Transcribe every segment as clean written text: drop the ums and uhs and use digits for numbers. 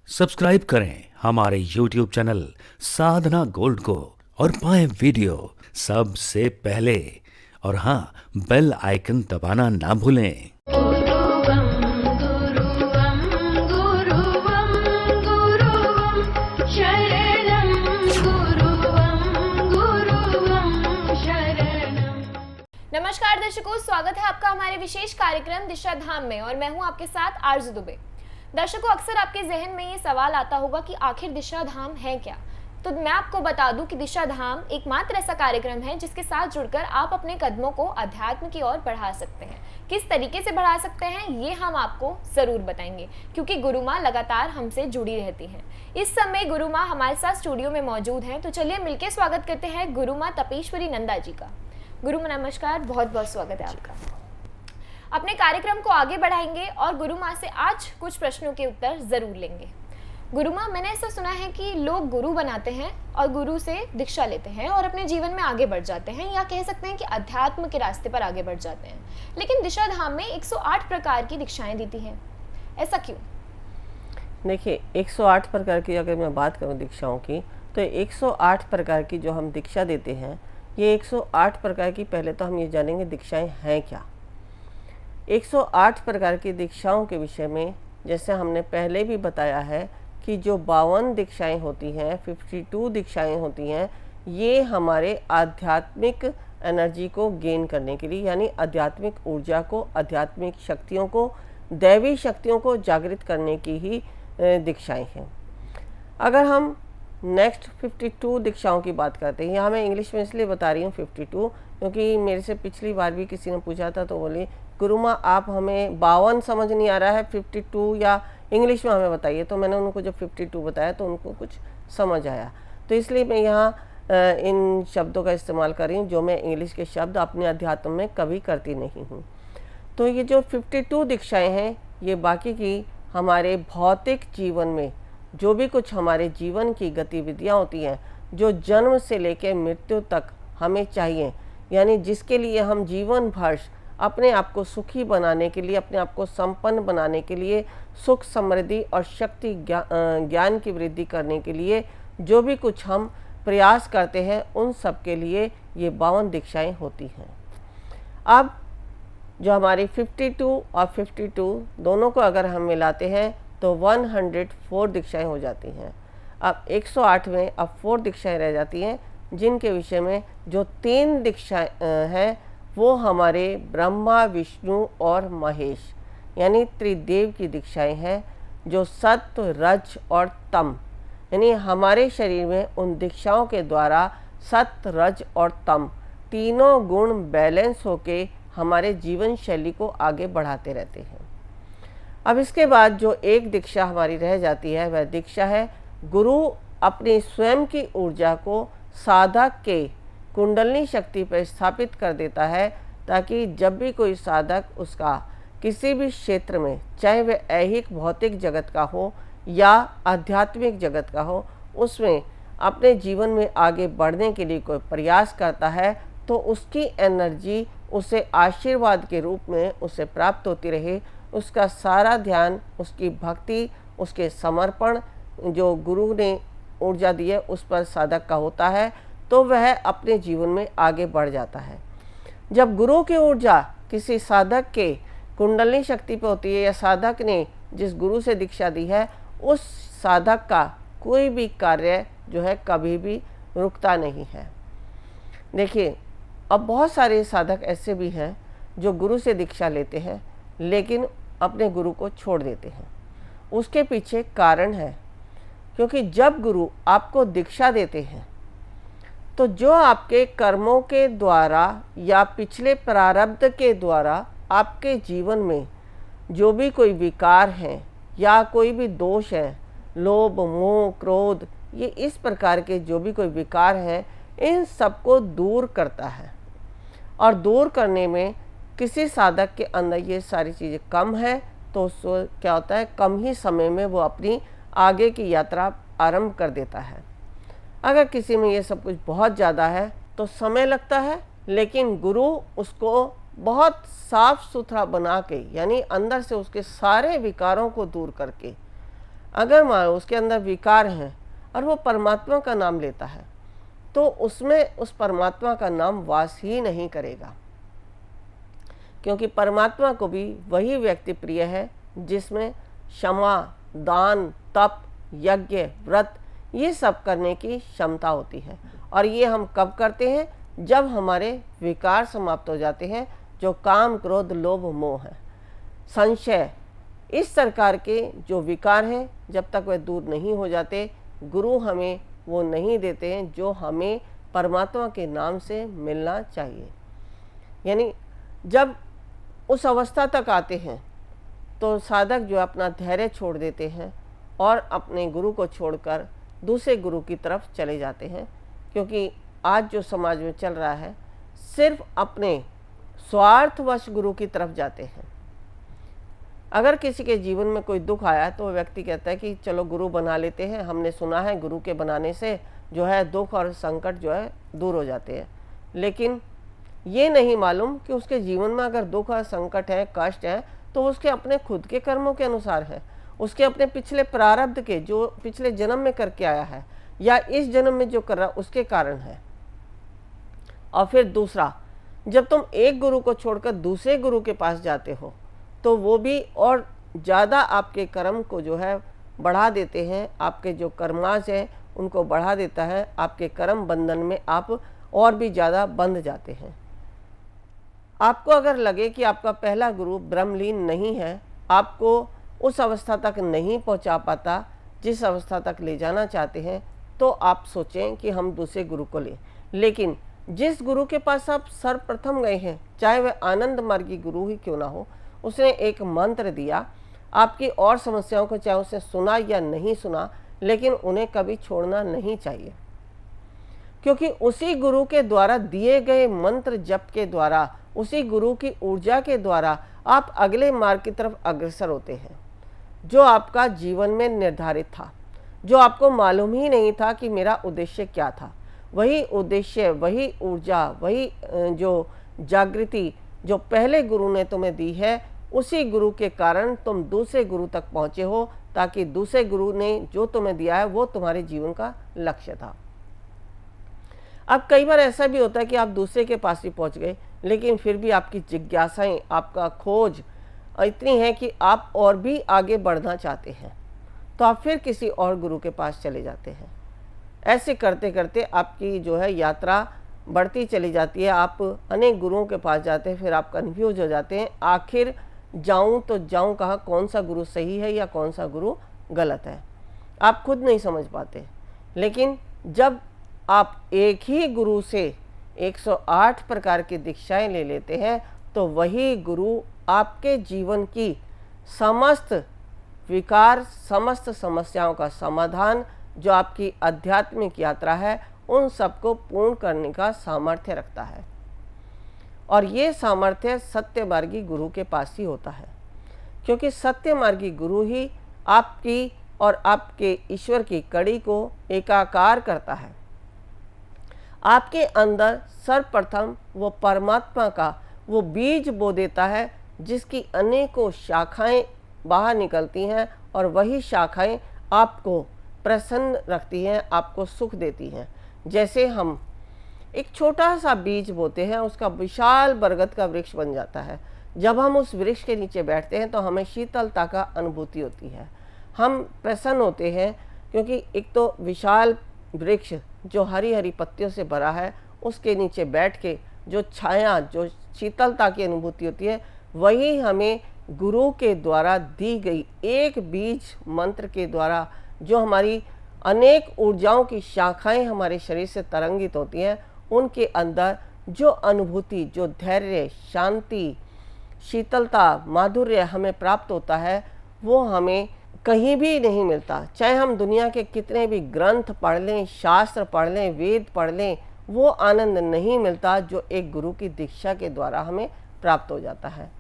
Subscribe करें हमारे YouTube channel साधना gold को और पाएं वीडियो सबसे पहले। और हाँ, बेल आइकन दबाना ना भूलें। गुरुवं गुरुवं गुरुवं गुरुवं शरणं गुरुवं शरणं। नमस्कार दर्शकों, स्वागत है आपका हमारे विशेष कार्यक्रम दिशा धाम में और मैं हूं आपके साथ आरजू दुबे। दर्शकों, अक्सर आपके जहन में ये सवाल आता होगा कि आखिर दिशा धाम है क्या। तो मैं आपको बता दूं कि दिशा धाम एकमात्र ऐसा कार्यक्रम है जिसके साथ जुड़कर आप अपने कदमों को अध्यात्म की ओर बढ़ा सकते हैं। किस तरीके से बढ़ा सकते हैं ये हम आपको जरूर बताएंगे, क्योंकि गुरु माँ लगातार हमसे जुड़ी रहती हैं। इस समय गुरु माँ हमारे साथ स्टूडियो में मौजूद हैं, तो चलिए मिलकर स्वागत करते हैं गुरु माँ तपेश्वरी नंदा जी का। गुरु माँ नमस्कार, बहुत बहुत स्वागत है आपका। अपने कार्यक्रम को आगे बढ़ाएंगे और गुरु माँ से आज कुछ प्रश्नों के उत्तर जरूर लेंगे। गुरु माँ, मैंने ऐसा सुना है कि लोग गुरु बनाते हैं और गुरु से दीक्षा लेते हैं और अपने जीवन में आगे बढ़ जाते हैं, या कह सकते हैं कि अध्यात्म के रास्ते पर आगे बढ़ जाते हैं। लेकिन दिशा धाम में 108 प्रकार की दीक्षाएं दी हैं, ऐसा क्यों? देखिए, 108 प्रकार की अगर मैं बात करूं दीक्षाओं की, तो 108 प्रकार की जो हम दीक्षा देते हैं, ये 108 प्रकार की, पहले तो हम ये जानेंगे दीक्षाएं हैं क्या। 108 प्रकार की दीक्षाओं के विषय में जैसे हमने पहले भी बताया है कि जो 52 दीक्षाएं होती हैं, 52 दीक्षाएं होती हैं, ये हमारे आध्यात्मिक एनर्जी को गेन करने के लिए, यानी आध्यात्मिक ऊर्जा को, आध्यात्मिक शक्तियों को, दैवी शक्तियों को जागृत करने की ही दीक्षाएं हैं। अगर हम नेक्स्ट 52 दीक्षाओं की बात करते हैं, यहाँ मैं इंग्लिश में इसलिए बता रही हूँ 52, क्योंकि मेरे से पिछली बार भी किसी ने पूछा था, तो बोले गुरु माँ आप हमें 52 समझ नहीं आ रहा है, 52 या इंग्लिश में हमें बताइए। तो मैंने उनको जब 52 बताया तो उनको कुछ समझ आया, तो इसलिए मैं यहाँ इन शब्दों का इस्तेमाल कर रही हूँ जो मैं इंग्लिश के शब्द अपने अध्यात्म में कभी करती नहीं हूँ। तो ये जो 52 दीक्षाएँ हैं, ये बाकी की हमारे भौतिक जीवन में जो भी कुछ हमारे जीवन की गतिविधियाँ होती हैं, जो जन्म से लेकर मृत्यु तक हमें चाहिए, यानी जिसके लिए हम जीवन भर अपने आप को सुखी बनाने के लिए, अपने आप को संपन्न बनाने के लिए, सुख समृद्धि और शक्ति ज्ञान की वृद्धि करने के लिए जो भी कुछ हम प्रयास करते हैं, उन सब के लिए ये 52 दीक्षाएं होती हैं। अब जो हमारी 52 और 52 दोनों को अगर हम मिलाते हैं तो 104 दीक्षाएं हो जाती हैं। अब 108 में अब 4 दीक्षाएं रह जाती हैं, जिनके विषय में जो 3 दीक्षाएं हैं वो हमारे ब्रह्मा, विष्णु और महेश यानी त्रिदेव की दीक्षाएं हैं, जो सत्व, रज और तम, यानी हमारे शरीर में उन दीक्षाओं के द्वारा सत्व, रज और तम तीनों गुण बैलेंस होके हमारे जीवन शैली को आगे बढ़ाते रहते हैं। अब इसके बाद जो एक दीक्षा हमारी रह जाती है, वह दीक्षा है गुरु अपनी स्वयं की ऊर्जा को साधक के कुंडलनी शक्ति पर स्थापित कर देता है, ताकि जब भी कोई साधक उसका किसी भी क्षेत्र में, चाहे वह ऐहिक भौतिक जगत का हो या आध्यात्मिक जगत का हो, उसमें अपने जीवन में आगे बढ़ने के लिए कोई प्रयास करता है, तो उसकी एनर्जी उसे आशीर्वाद के रूप में उसे प्राप्त होती रहे। उसका सारा ध्यान, उसकी भक्ति, उसके समर्पण जो गुरु ने ऊर्जा दी है उस पर साधक का होता है, तो वह अपने जीवन में आगे बढ़ जाता है। जब गुरु की ऊर्जा किसी साधक के कुंडली शक्ति पर होती है, या साधक ने जिस गुरु से दीक्षा दी है, उस साधक का कोई भी कार्य जो है कभी भी रुकता नहीं है। देखिए, अब बहुत सारे साधक ऐसे भी हैं जो गुरु से दीक्षा लेते हैं लेकिन अपने गुरु को छोड़ देते हैं। उसके पीछे कारण है, क्योंकि जब गुरु आपको दीक्षा देते हैं तो जो आपके कर्मों के द्वारा या पिछले प्रारब्ध के द्वारा आपके जीवन में जो भी कोई विकार हैं या कोई भी दोष है, लोभ, मोह, क्रोध, ये इस प्रकार के जो भी कोई विकार हैं, इन सबको दूर करता है। और दूर करने में किसी साधक के अंदर ये सारी चीज़ें कम है, तो उसको क्या होता है, कम ही समय में वो अपनी आगे की यात्रा आरंभ कर देता है। अगर किसी में ये सब कुछ बहुत ज़्यादा है तो समय लगता है, लेकिन गुरु उसको बहुत साफ सुथरा बना के, यानी अंदर से उसके सारे विकारों को दूर करके अगर मान लो उसके अंदर विकार हैं और वो परमात्मा का नाम लेता है, तो उसमें उस परमात्मा का नाम वास ही नहीं करेगा, क्योंकि परमात्मा को भी वही व्यक्ति प्रिय है जिसमें क्षमा, दान, तप, यज्ञ, व्रत ये सब करने की क्षमता होती है। और ये हम कब करते हैं? जब हमारे विकार समाप्त हो जाते हैं, जो काम, क्रोध, लोभ, मोह है, संशय, इस प्रकार के जो विकार हैं, जब तक वे दूर नहीं हो जाते, गुरु हमें वो नहीं देते हैं जो हमें परमात्मा के नाम से मिलना चाहिए। यानी जब उस अवस्था तक आते हैं तो साधक जो अपना धैर्य छोड़ देते हैं और अपने गुरु को छोड़कर दूसरे गुरु की तरफ चले जाते हैं, क्योंकि आज जो समाज में चल रहा है सिर्फ अपने स्वार्थवश गुरु की तरफ जाते हैं। अगर किसी के जीवन में कोई दुख आया तो व्यक्ति कहता है कि चलो गुरु बना लेते हैं, हमने सुना है गुरु के बनाने से जो है दुख और संकट जो है दूर हो जाते हैं। लेकिन ये नहीं मालूम कि उसके जीवन में अगर दुख और संकट है, कष्ट है, तो उसके अपने खुद के कर्मों के अनुसार है, उसके अपने पिछले प्रारब्ध के, जो पिछले जन्म में करके आया है या इस जन्म में जो कर रहा उसके कारण है। और फिर दूसरा, जब तुम एक गुरु को छोड़कर दूसरे गुरु के पास जाते हो तो वो भी और ज़्यादा आपके कर्म को जो है बढ़ा देते हैं, आपके जो कर्माश हैं उनको बढ़ा देता है, आपके कर्म बंधन में आप और भी ज़्यादा बंध जाते हैं। आपको अगर लगे कि आपका पहला गुरु ब्रह्मलीन नहीं है, आपको उस अवस्था तक नहीं पहुंचा पाता जिस अवस्था तक ले जाना चाहते हैं, तो आप सोचें कि हम दूसरे गुरु को लें। लेकिन जिस गुरु के पास आप सर्वप्रथम गए हैं, चाहे वह आनंद मार्गी गुरु ही क्यों ना हो, उसने एक मंत्र दिया, आपकी और समस्याओं को चाहे उसने सुना या नहीं सुना, लेकिन उन्हें कभी छोड़ना नहीं चाहिए, क्योंकि उसी गुरु के द्वारा दिए गए मंत्र जप के द्वारा, उसी गुरु की ऊर्जा के द्वारा आप अगले मार्ग की तरफ अग्रसर होते हैं, जो आपका जीवन में निर्धारित था, जो आपको मालूम ही नहीं था कि मेरा उद्देश्य क्या था। वही उद्देश्य, वही ऊर्जा, वही जो जागृति जो पहले गुरु ने तुम्हें दी है, उसी गुरु के कारण तुम दूसरे गुरु तक पहुँचे हो, ताकि दूसरे गुरु ने जो तुम्हें दिया है वो तुम्हारे जीवन का लक्ष्य था। अब कई बार ऐसा भी होता है कि आप दूसरे के पास ही पहुंच गए, लेकिन फिर भी आपकी जिज्ञासाएं, आपका खोज इतनी है कि आप और भी आगे बढ़ना चाहते हैं, तो आप फिर किसी और गुरु के पास चले जाते हैं। ऐसे करते करते आपकी जो है यात्रा बढ़ती चली जाती है, आप अनेक गुरुओं के पास जाते हैं, फिर आप कन्फ्यूज हो जाते हैं, आखिर जाऊं तो जाऊं कहाँ, कौन सा गुरु सही है या कौन सा गुरु गलत है, आप खुद नहीं समझ पाते। लेकिन जब आप एक ही गुरु से 108 प्रकार की दीक्षाएं ले लेते हैं, तो वही गुरु आपके जीवन की समस्त विकार, समस्त समस्याओं का समाधान, जो आपकी आध्यात्मिक यात्रा है, उन सबको पूर्ण करने का सामर्थ्य रखता है। और ये सामर्थ्य सत्यमार्गी गुरु के पास ही होता है, क्योंकि सत्यमार्गी गुरु ही आपकी और आपके ईश्वर की कड़ी को एकाकार करता है। आपके अंदर सर्वप्रथम वो परमात्मा का वो बीज बो देता है, जिसकी अनेकों शाखाएं बाहर निकलती हैं, और वही शाखाएं आपको प्रसन्न रखती हैं, आपको सुख देती हैं। जैसे हम एक छोटा सा बीज बोते हैं, उसका विशाल बरगद का वृक्ष बन जाता है। जब हम उस वृक्ष के नीचे बैठते हैं तो हमें शीतलता का अनुभूति होती है, हम प्रसन्न होते हैं, क्योंकि एक तो विशाल वृक्ष जो हरी हरी पत्तियों से भरा है, उसके नीचे बैठ के जो छाया, जो शीतलता की अनुभूति होती है, वही हमें गुरु के द्वारा दी गई एक बीज मंत्र के द्वारा, जो हमारी अनेक ऊर्जाओं की शाखाएं हमारे शरीर से तरंगित होती हैं, उनके अंदर जो अनुभूति, जो धैर्य, शांति, शीतलता, माधुर्य हमें प्राप्त होता है, वो हमें कहीं भी नहीं मिलता। चाहे हम दुनिया के कितने भी ग्रंथ पढ़ लें, शास्त्र पढ़ लें, वेद पढ़ लें, वो आनंद नहीं मिलता जो एक गुरु की दीक्षा के द्वारा हमें प्राप्त हो जाता है।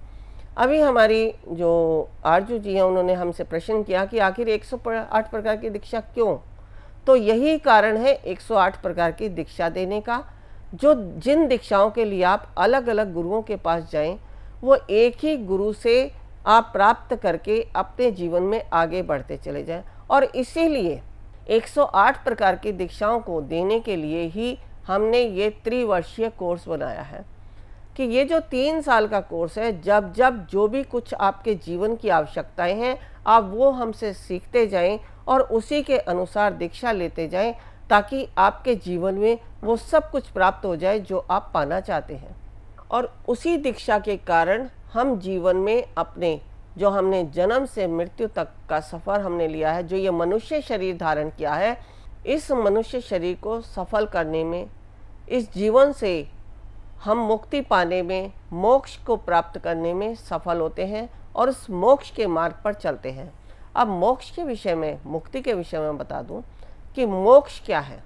अभी हमारी जो आरजू जी हैं, उन्होंने हमसे प्रश्न किया कि आखिर 108 प्रकार की दीक्षा क्यों? तो यही कारण है 108 प्रकार की दीक्षा देने का। जो जिन दीक्षाओं के लिए आप अलग अलग गुरुओं के पास जाएं, वो एक ही गुरु से आप प्राप्त करके अपने जीवन में आगे बढ़ते चले जाएं, और इसीलिए 108 प्रकार की दीक्षाओं को देने के लिए ही हमने ये त्रिवर्षीय कोर्स बनाया है कि ये जो 3 साल का कोर्स है, जब जब जो भी कुछ आपके जीवन की आवश्यकताएं हैं आप वो हमसे सीखते जाएं और उसी के अनुसार दीक्षा लेते जाएं, ताकि आपके जीवन में वो सब कुछ प्राप्त हो जाए जो आप पाना चाहते हैं। और उसी दीक्षा के कारण हम जीवन में अपने जो हमने जन्म से मृत्यु तक का सफ़र हमने लिया है, जो ये मनुष्य शरीर धारण किया है, इस मनुष्य शरीर को सफल करने में, इस जीवन से हम मुक्ति पाने में, मोक्ष को प्राप्त करने में सफल होते हैं और उस मोक्ष के मार्ग पर चलते हैं। अब मोक्ष के विषय में, मुक्ति के विषय में बता दूं कि मोक्ष क्या है।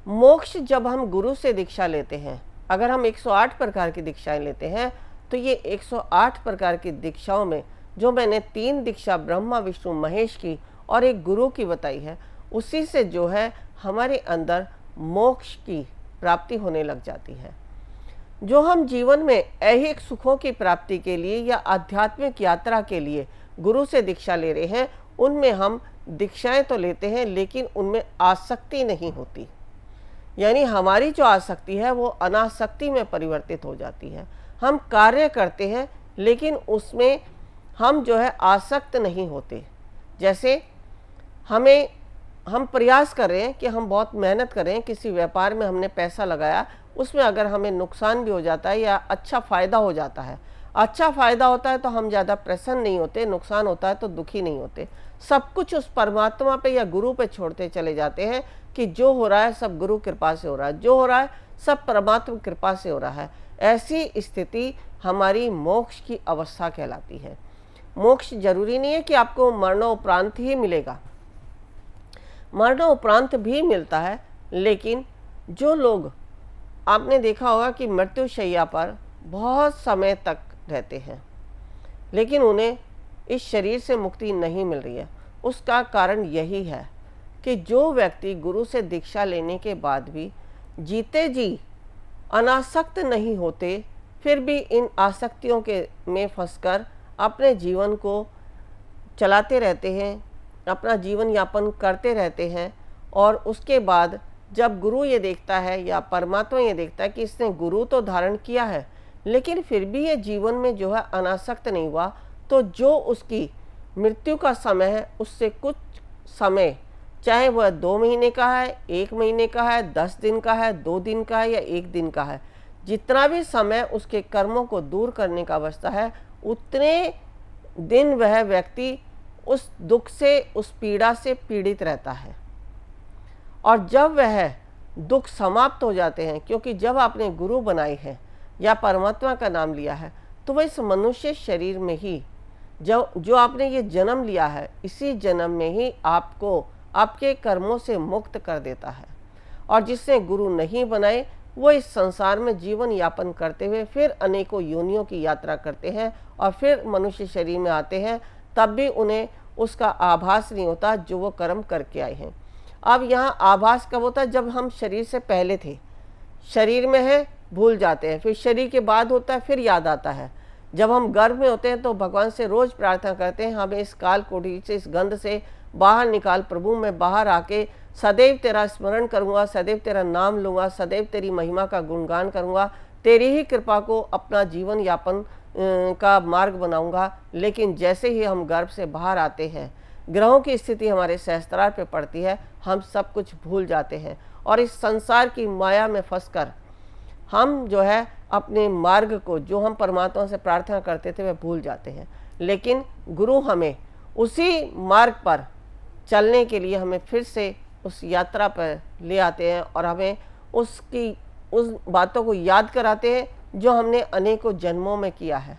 मोक्ष जब हम गुरु से दीक्षा लेते हैं, अगर हम 108 प्रकार की दीक्षाएं लेते हैं, तो ये 108 प्रकार की दीक्षाओं में जो मैंने 3 दीक्षा ब्रह्मा विष्णु महेश की और एक गुरु की बताई है, उसी से जो है हमारे अंदर मोक्ष की प्राप्ति होने लग जाती है। जो हम जीवन में ऐहिक सुखों की प्राप्ति के लिए या आध्यात्मिक यात्रा के लिए गुरु से दीक्षा ले रहे हैं, उनमें हम दीक्षाएं तो लेते हैं लेकिन उनमें आसक्ति नहीं होती, यानी हमारी जो आसक्ति है वो अनासक्ति में परिवर्तित हो जाती है। हम कार्य करते हैं लेकिन उसमें हम जो है आसक्त नहीं होते। जैसे हम प्रयास कर रहे हैं कि हम बहुत मेहनत कर रहे हैं, किसी व्यापार में हमने पैसा लगाया, उसमें अगर हमें नुकसान भी हो जाता है या अच्छा फ़ायदा हो जाता है, अच्छा फ़ायदा होता है तो हम ज़्यादा प्रसन्न नहीं होते, नुकसान होता है तो दुखी नहीं होते। सब कुछ उस परमात्मा पे या गुरु पे छोड़ते चले जाते हैं कि जो हो रहा है सब गुरु कृपा से हो रहा है, जो हो रहा है सब परमात्मा कृपा से हो रहा है। ऐसी स्थिति हमारी मोक्ष की अवस्था कहलाती है। मोक्ष जरूरी नहीं है कि आपको मरणोपरांत ही मिलेगा, मरणोपरांत भी मिलता है, लेकिन जो लोग, आपने देखा होगा कि मृत्युशैया पर बहुत समय तक रहते हैं लेकिन उन्हें इस शरीर से मुक्ति नहीं मिल रही है, उसका कारण यही है कि जो व्यक्ति गुरु से दीक्षा लेने के बाद भी जीते जी अनासक्त नहीं होते, फिर भी इन आसक्तियों के में फंसकर अपने जीवन को चलाते रहते हैं, अपना जीवन यापन करते रहते हैं, और उसके बाद जब गुरु ये देखता है या परमात्मा ये देखता है कि इसने गुरु तो धारण किया है लेकिन फिर भी ये जीवन में जो है अनासक्त नहीं हुआ, तो जो उसकी मृत्यु का समय है उससे कुछ समय, चाहे वह 2 महीने का है, 1 महीने का है, 10 दिन का है, 2 दिन का है या 1 दिन का है, जितना भी समय उसके कर्मों को दूर करने का अवस्था है, उतने दिन वह व्यक्ति उस दुख से, उस पीड़ा से पीड़ित रहता है। और जब वह दुख समाप्त हो जाते हैं, क्योंकि जब आपने गुरु बनाई है या परमात्मा का नाम लिया है, तो वह इस मनुष्य शरीर में ही जो आपने ये जन्म लिया है, इसी जन्म में ही आपको आपके कर्मों से मुक्त कर देता है। और जिसने गुरु नहीं बनाए वो इस संसार में जीवन यापन करते हुए फिर अनेकों योनियों की यात्रा करते हैं और फिर मनुष्य शरीर में आते हैं, तब भी उन्हें उसका आभास नहीं होता जो वो कर्म करके आए हैं। अब यहाँ आभास कब होता है? जब हम शरीर से पहले थे, शरीर में है भूल जाते हैं, फिर शरीर के बाद होता है फिर याद आता है। जब हम गर्भ में होते हैं तो भगवान से रोज प्रार्थना करते हैं, हमें इस काल कोठरी से, इस गंध से बाहर निकाल प्रभु, मैं बाहर आके सदैव तेरा स्मरण करूंगा, सदैव तेरा नाम लूंगा, सदैव तेरी महिमा का गुणगान करूंगा, तेरी ही कृपा को अपना जीवन यापन का मार्ग बनाऊंगा। लेकिन जैसे ही हम गर्भ से बाहर आते हैं, ग्रहों की स्थिति हमारे सहस्त्रार पे पड़ती है, हम सब कुछ भूल जाते हैं और इस संसार की माया में फंसकर हम जो है अपने मार्ग को, जो हम परमात्मा से प्रार्थना करते थे, वह भूल जाते हैं। लेकिन गुरु हमें उसी मार्ग पर चलने के लिए हमें फिर से उस यात्रा पर ले आते हैं और हमें उस बातों को याद कराते हैं जो हमने अनेकों जन्मों में किया है,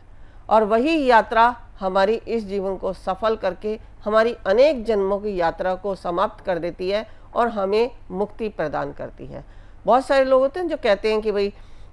और वही यात्रा हमारी इस जीवन को सफल करके हमारी अनेक जन्मों की यात्रा को समाप्त कर देती है और हमें मुक्ति प्रदान करती है। बहुत सारे लोग होते हैं जो कहते हैं कि भाई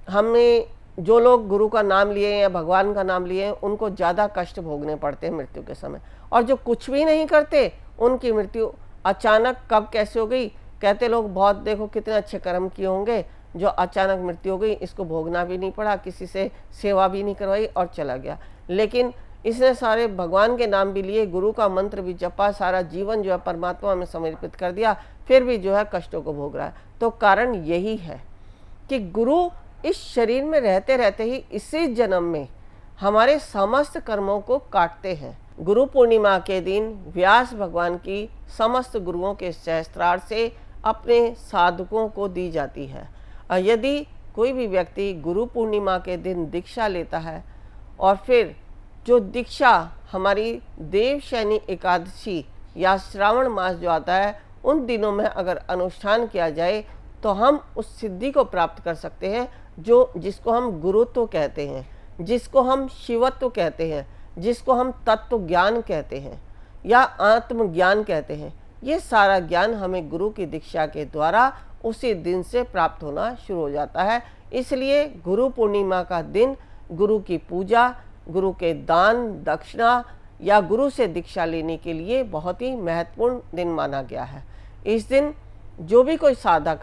हमने, जो लोग गुरु का नाम लिए या भगवान का नाम लिए, उनको ज़्यादा कष्ट भोगने पड़ते हैं मृत्यु के समय, और जो कुछ भी नहीं करते उनकी मृत्यु अचानक कब कैसे हो गई, कहते लोग बहुत देखो कितने अच्छे कर्म किए होंगे जो अचानक मृत्यु हो गई, इसको भोगना भी नहीं पड़ा, किसी से सेवा भी नहीं करवाई और चला गया। लेकिन इसने सारे भगवान के नाम भी लिए, गुरु का मंत्र भी जपा, सारा जीवन जो है परमात्मा में समर्पित कर दिया, फिर भी जो है कष्टों को भोग रहा है। तो कारण यही है कि गुरु इस शरीर में रहते रहते ही इसी जन्म में हमारे समस्त कर्मों को काटते हैं। गुरु पूर्णिमा के दिन व्यास भगवान की समस्त गुरुओं के सहस्त्रार्थ से अपने साधकों को दी जाती है। और यदि कोई भी व्यक्ति गुरु पूर्णिमा के दिन दीक्षा लेता है और फिर जो दीक्षा हमारी देवशयनी एकादशी या श्रावण मास जो आता है उन दिनों में अगर अनुष्ठान किया जाए तो हम उस सिद्धि को प्राप्त कर सकते हैं जिसको हम गुरुत्व कहते हैं, जिसको हम शिवत्व कहते हैं, जिसको हम तत्व ज्ञान कहते हैं या आत्मज्ञान कहते हैं। ये सारा ज्ञान हमें गुरु की दीक्षा के द्वारा उसी दिन से प्राप्त होना शुरू हो जाता है। इसलिए गुरु पूर्णिमा का दिन गुरु की पूजा, गुरु के दान दक्षिणा या गुरु से दीक्षा लेने के लिए बहुत ही महत्वपूर्ण दिन माना गया है। इस दिन जो भी कोई साधक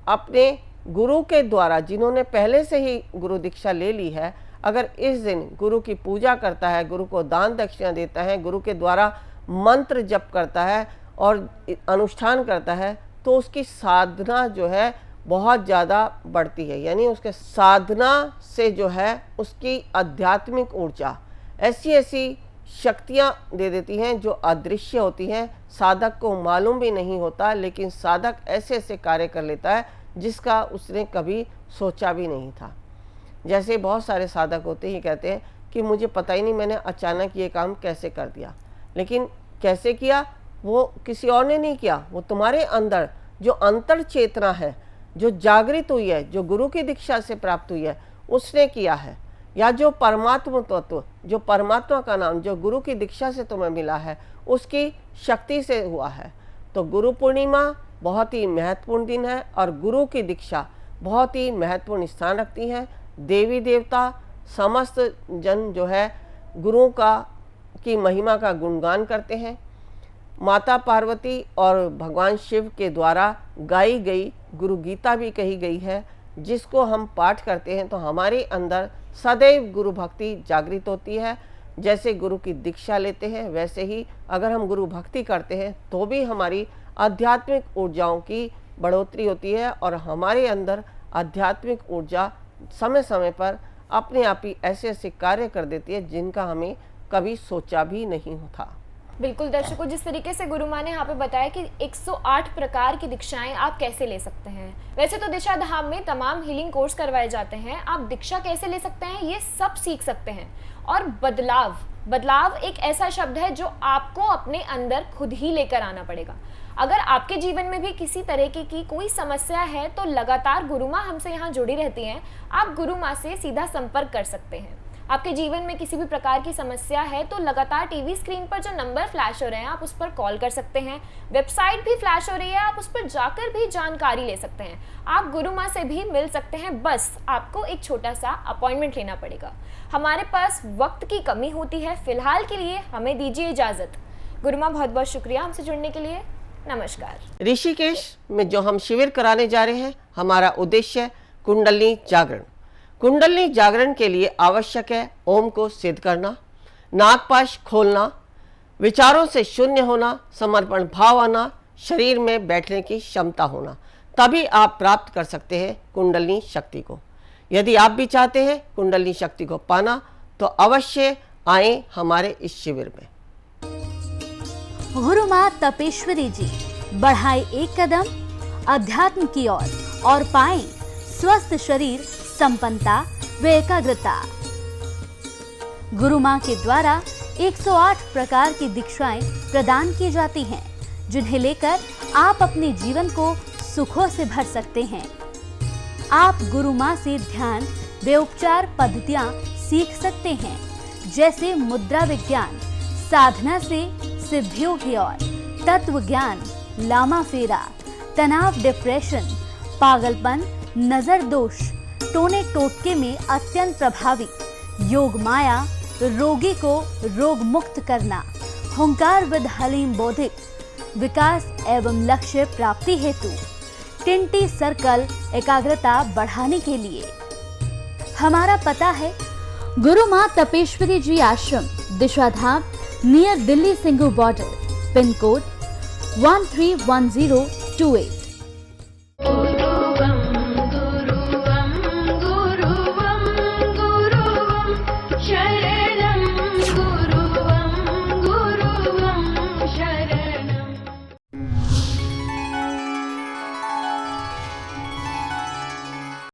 अपने गुरु के द्वारा, जिन्होंने पहले से ही गुरु दीक्षा ले ली है, अगर इस दिन गुरु की पूजा करता है, गुरु को दान दक्षिणा देता है, गुरु के द्वारा मंत्र जप करता है और अनुष्ठान करता है, तो उसकी साधना जो है बहुत ज़्यादा बढ़ती है। यानी उसके साधना से जो है उसकी आध्यात्मिक ऊर्जा ऐसी ऐसी शक्तियाँ दे देती हैं जो अदृश्य होती हैं, साधक को मालूम भी नहीं होता, लेकिन साधक ऐसे ऐसे कार्य कर लेता है जिसका उसने कभी सोचा भी नहीं था। जैसे बहुत सारे साधक होते ही कहते हैं कि मुझे पता ही नहीं मैंने अचानक ये काम कैसे कर दिया। लेकिन कैसे किया वो किसी और ने नहीं किया, वो तुम्हारे अंदर जो अंतर चेतना है, जो जागृत हुई है, जो गुरु की दीक्षा से प्राप्त हुई है, उसने किया है। या जो परमात्मा तत्व, जो परमात्मा का नाम जो गुरु की दीक्षा से तुम्हें मिला है, उसकी शक्ति से हुआ है। तो गुरु पूर्णिमा बहुत ही महत्वपूर्ण दिन है और गुरु की दीक्षा बहुत ही महत्वपूर्ण स्थान रखती है। देवी देवता समस्त जन जो है गुरुओं की महिमा का गुणगान करते हैं। माता पार्वती और भगवान शिव के द्वारा गाई गई गुरु गीता भी कही गई है, जिसको हम पाठ करते हैं तो हमारे अंदर सदैव गुरु भक्ति जागृत होती है। जैसे गुरु की दीक्षा लेते हैं वैसे ही अगर हम गुरु भक्ति करते हैं तो भी हमारी आध्यात्मिक ऊर्जाओं की बढ़ोतरी होती है और हमारे अंदर आध्यात्मिक ऊर्जा समय समय पर अपने आप ही ऐसे ऐसे कार्य कर देती है जिनका हमें कभी सोचा भी नहीं था। बिल्कुल दर्शकों, जिस तरीके से गुरु माँ ने यहाँ पे बताया कि 108 प्रकार की दीक्षाएं आप कैसे ले सकते हैं। वैसे तो दिशा धाम में तमाम हीलिंग कोर्स करवाए जाते हैं, आप दीक्षा कैसे ले सकते हैं ये सब सीख सकते हैं। और बदलाव एक ऐसा शब्द है जो आपको अपने अंदर खुद ही लेकर आना पड़ेगा। अगर आपके जीवन में भी किसी तरीके की कोई समस्या है तो लगातार गुरु माँ हमसे यहाँ जुड़ी रहती हैं, आप गुरु माँ से सीधा संपर्क कर सकते हैं। आपके जीवन में किसी भी प्रकार की समस्या है तो लगातार टीवी स्क्रीन पर जो नंबर फ्लैश हो रहे हैं आप उस पर कॉल कर सकते हैं। वेबसाइट भी फ्लैश हो रही है, आप उस पर जाकर भी जानकारी ले सकते हैं। आप गुरु माँ से भी मिल सकते हैं, बस आपको एक छोटा सा अपॉइंटमेंट लेना पड़ेगा। हमारे पास वक्त की कमी होती है, फिलहाल के लिए हमें दीजिए इजाजत। गुरु माँ बहुत बहुत शुक्रिया हमसे जुड़ने के लिए। नमस्कार। ऋषिकेश में जो हम शिविर कराने जा रहे हैं, हमारा उद्देश्य कुंडलिनी जागरण। कुंडलिनी जागरण के लिए आवश्यक है ओम को सिद्ध करना, नागपाश खोलना, विचारों से शून्य होना, समर्पण भाव आना, शरीर में बैठने की क्षमता होना, तभी आप प्राप्त कर सकते हैं कुंडलिनी शक्ति को। यदि आप भी चाहते हैं कुंडलिनी शक्ति को पाना तो अवश्य आए हमारे इस शिविर में। गुरु माँ तपेश्वरी जी बढ़ाए एक कदम अध्यात्म की ओर और पाएं स्वस्थ शरीर, संपन्नता व एकाग्रता। गुरु माँ के द्वारा 108 प्रकार की दीक्षाएं प्रदान की जाती हैं, जिन्हें लेकर आप अपने जीवन को सुखों से भर सकते हैं। आप गुरु माँ से ध्यान व उपचार पद्धतियाँ सीख सकते हैं, जैसे मुद्रा विज्ञान, साधना से सिद्धियों की ओर, तत्व ज्ञान, लामा फेरा, तनाव, डिप्रेशन, पागलपन, नजर दोष, टोने टोटके में अत्यंत प्रभावी, योग माया, रोगी को रोग मुक्त करना, हुंकार विद हलीम बौद्धिक, विकास एवं लक्ष्य प्राप्ति हेतु, टिंटी सर्कल एकाग्रता बढ़ाने के लिए। हमारा पता है गुरु मां Tapeshwari ji Ashram, Disha Dham, near Delhi Singhu border, pin code 131028।